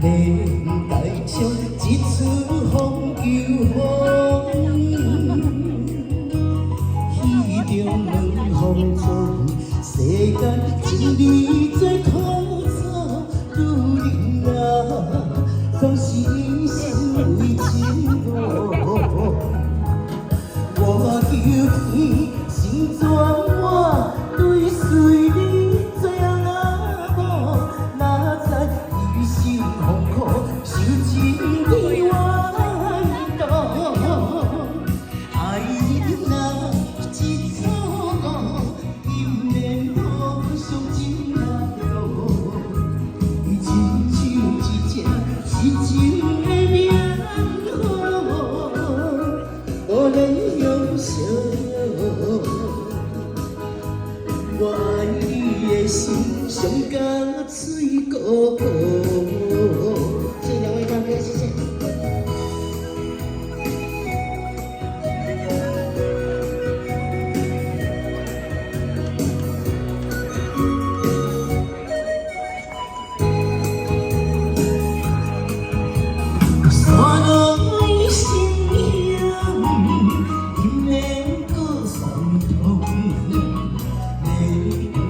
连带唱一出风又风，戏中两风中，世间真理做苦楚，女人啊，总是以心为真路。我求天成全我，对随你做阿某，哪知一生风苦，受尽天怨妒。爱你若一错误，今年多伤真难过。伊亲像一只痴情的命无能容笑。我爱你的心，上甲水汩汩。谢谢两位大哥，谢谢。山内心乡，因免过伤痛。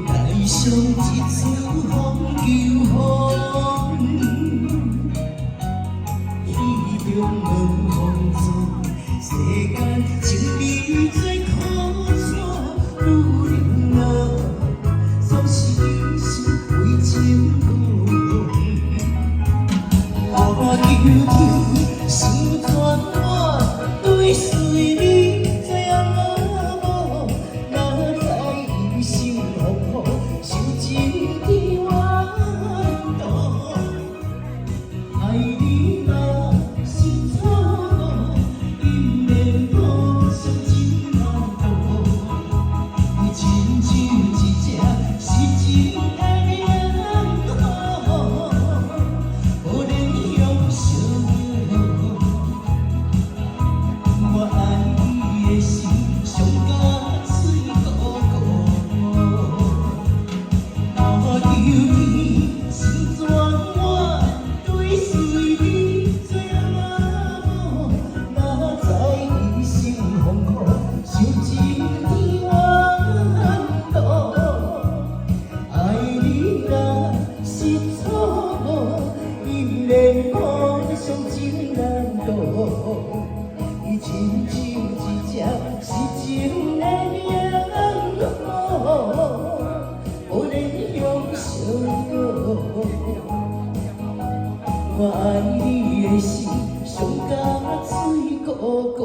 来上一出风又风，戏中两风中，世间情理做苦楚，女人啊，总是以心为真路。我求天成全我，对随你做阿某，哪知一生风雨，受尽天怨妒。爱你若是错误，因免多伤真难过。你亲像一只失情的命无能容笑。我爱你的心，上甲水汩汩。我求天成全我，对随你做阿某，哪知一生风雨，受尽天怨妒。爱你若是错误，因免我伤真难度。伊亲像一只失情的命无能容笑。我爱你的心，上甲水汩汩。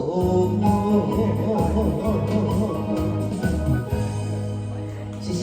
谢谢。